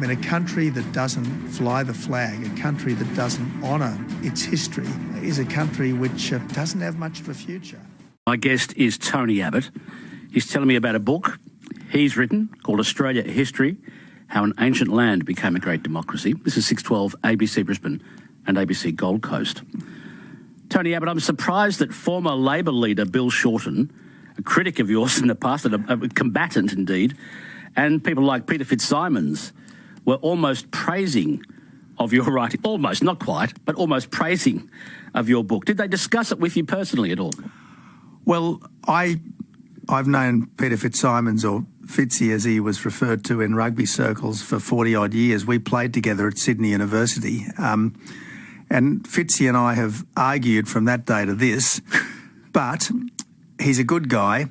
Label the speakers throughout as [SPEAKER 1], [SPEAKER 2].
[SPEAKER 1] mean, a country that doesn't fly the flag, a country that doesn't honour its history, is a country which doesn't have much of a future.
[SPEAKER 2] My guest is Tony Abbott. He's telling me about a book he's written called Australia, a History, How an Ancient Land Became a Great Democracy. This is 612 ABC Brisbane and ABC Gold Coast. Tony Abbott, I'm surprised that former Labor leader Bill Shorten, a critic of yours in the past, and a combatant indeed, and people like Peter Fitzsimons were almost praising of your writing. Almost, not quite, but almost praising of your book. Did they discuss it with you personally at all?
[SPEAKER 1] Well, I've known Peter Fitzsimons, or Fitzy as he was referred to in rugby circles, for 40-odd years. We played together at Sydney University. And Fitzy and I have argued from that day to this, but he's a good guy.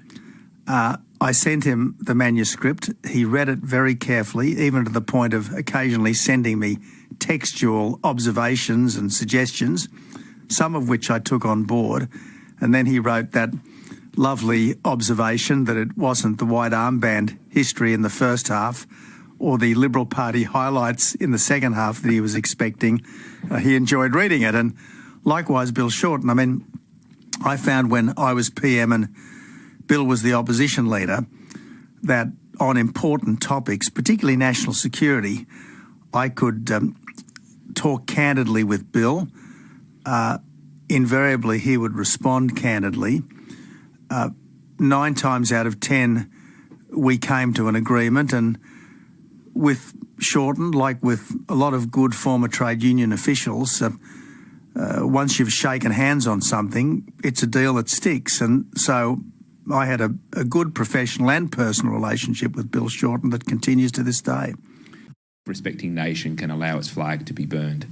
[SPEAKER 1] I sent him the manuscript. He read it very carefully, even to the point of occasionally sending me textual observations and suggestions, some of which I took on board. And then he wrote that lovely observation that it wasn't the white armband history in the first half or the Liberal Party highlights in the second half that he was expecting. He enjoyed reading it. And likewise, Bill Shorten. I mean, I found when I was PM and Bill was the opposition leader that on important topics, particularly national security, I could talk candidly with Bill. Invariably, he would respond candidly. 9 times out of 10, we came to an agreement, and with Shorten, like with a lot of good former trade union officials, once you've shaken hands on something, it's a deal that sticks. And so I had a good professional and personal relationship with Bill Shorten that continues to this day.
[SPEAKER 3] Respecting nation can allow its flag to be burned.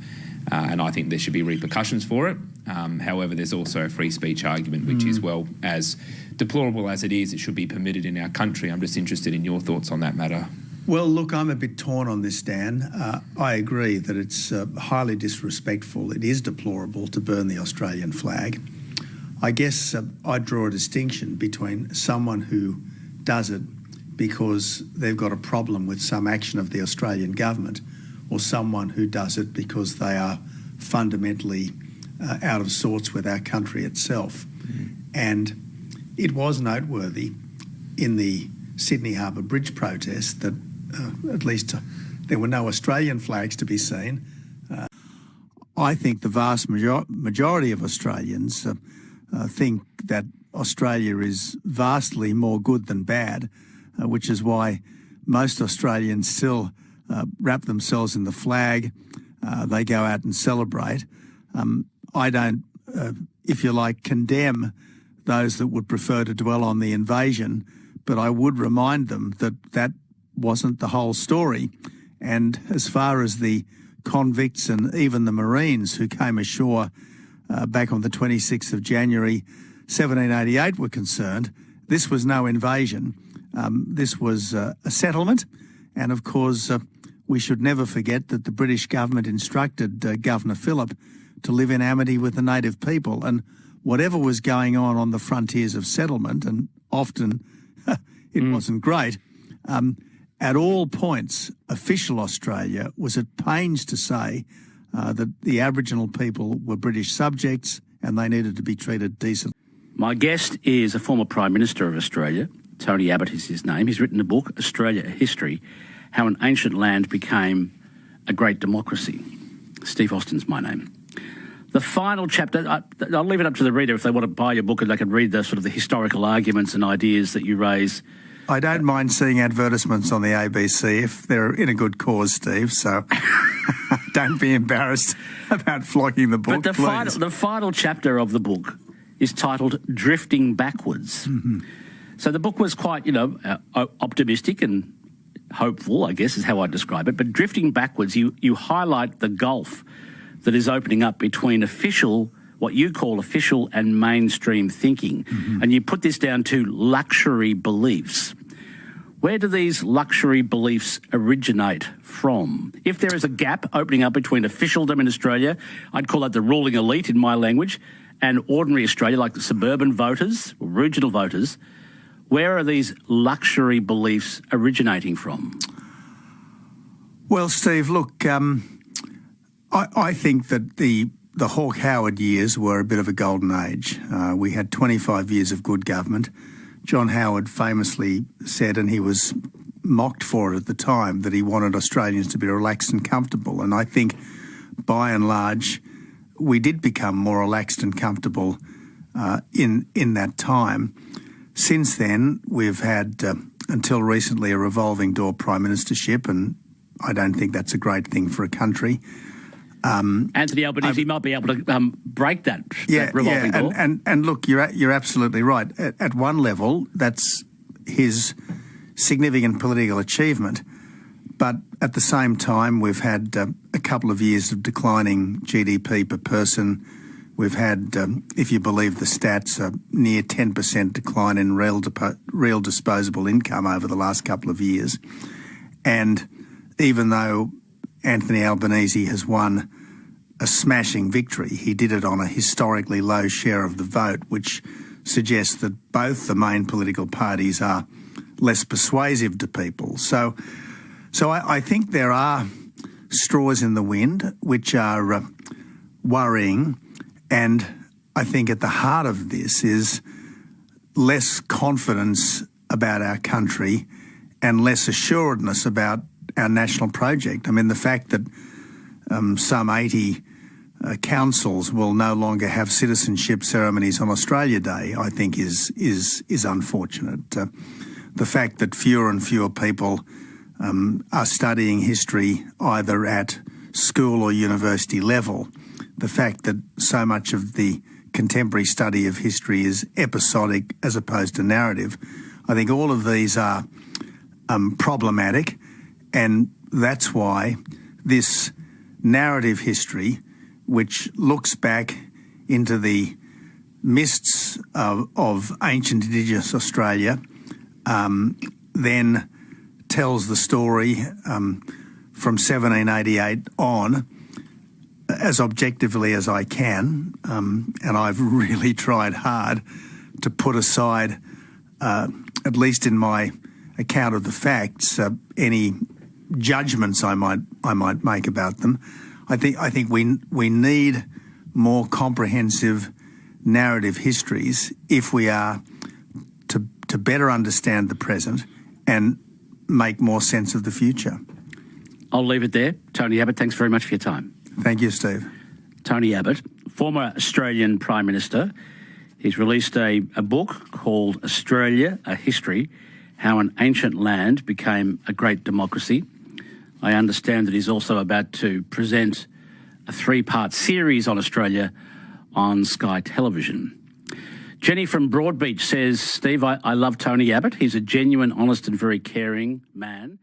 [SPEAKER 3] And I think there should be repercussions for it. However, there's also a free speech argument, which is, well, as deplorable as it is, it should be permitted in our country. I'm just interested in your thoughts on that matter.
[SPEAKER 1] Well, look, I'm a bit torn on this, Dan. I agree that it's highly disrespectful. It is deplorable to burn the Australian flag. I guess I draw a distinction between someone who does it because they've got a problem with some action of the Australian government, or someone who does it because they are fundamentally out of sorts with our country itself. And it was noteworthy in the Sydney Harbour Bridge protest that at least there were no Australian flags to be seen. I think the vast majority of Australians think that Australia is vastly more good than bad, which is why most Australians still wrap themselves in the flag. They go out and celebrate. I don't, if you like, condemn those that would prefer to dwell on the invasion, but I would remind them that that wasn't the whole story. And as far as the convicts and even the Marines who came ashore back on the 26th of January 1788 were concerned, this was no invasion. This was a settlement. And of course, we should never forget that the British government instructed Governor Phillip to live in amity with the native people. And whatever was going on the frontiers of settlement, and often it wasn't great, at all points, official Australia was at pains to say that the Aboriginal people were British subjects and they needed to be treated decently.
[SPEAKER 2] My guest is a former Prime Minister of Australia. Tony Abbott is his name. He's written a book, Australia, a History, How an Ancient Land Became a Great Democracy. Steve Austin's my name. The final chapter, I'll leave it up to the reader if they want to buy your book and they can read the sort of the historical arguments and ideas that you raise.
[SPEAKER 1] I don't mind seeing advertisements on the ABC if they're in a good cause, Steve, so don't be embarrassed about flogging the book,
[SPEAKER 2] But the final chapter of the book is titled Drifting Backwards. Mm-hmm. So the book was quite, optimistic and hopeful, I guess is how I describe it. But drifting backwards, you highlight the gulf that is opening up between what you call official and mainstream thinking. Mm-hmm. And you put this down to luxury beliefs. Where do these luxury beliefs originate from? If there is a gap opening up between officialdom in Australia, I'd call that the ruling elite in my language, and ordinary Australia, like the suburban voters or regional voters, where are these luxury beliefs originating from?
[SPEAKER 1] Well, Steve, look, I think that the Hawke Howard years were a bit of a golden age. We had 25 years of good government. John Howard famously said, and he was mocked for it at the time, that he wanted Australians to be relaxed and comfortable. And I think, by and large, we did become more relaxed and comfortable in that time. Since then, we've had, until recently, a revolving door prime ministership, and I don't think that's a great thing for a country.
[SPEAKER 2] Anthony Albanese might be able to break that revolving door.
[SPEAKER 1] And look, you're absolutely right. At one level, that's his significant political achievement. But at the same time, we've had a couple of years of declining GDP per person. We've had, if you believe the stats, a near 10% decline in real disposable income over the last couple of years. And even though Anthony Albanese has won a smashing victory, he did it on a historically low share of the vote, which suggests that both the main political parties are less persuasive to people. So I think there are straws in the wind which are worrying, and I think at the heart of this is less confidence about our country and less assuredness about our national project. I mean, the fact that some 80 councils will no longer have citizenship ceremonies on Australia Day, I think is unfortunate. The fact that fewer and fewer people are studying history either at school or university level, the fact that so much of the contemporary study of history is episodic as opposed to narrative, I think all of these are problematic, and that's why this narrative history, which looks back into the mists of ancient Indigenous Australia, then tells the story from 1788 on as objectively as I can, and I've really tried hard to put aside, at least in my account of the facts, any judgments I might make about them. I think we need more comprehensive narrative histories if we are to better understand the present and make more sense of the future.
[SPEAKER 2] I'll leave it there. Tony Abbott, thanks very much for your time.
[SPEAKER 1] Thank you, Steve.
[SPEAKER 2] Tony Abbott, former Australian Prime Minister. He's released a book called Australia, A History, How an Ancient Land Became a Great Democracy. I understand that he's also about to present a 3-part series on Australia on Sky Television. Jenny from Broadbeach says, Steve, I love Tony Abbott. He's a genuine, honest and very caring man.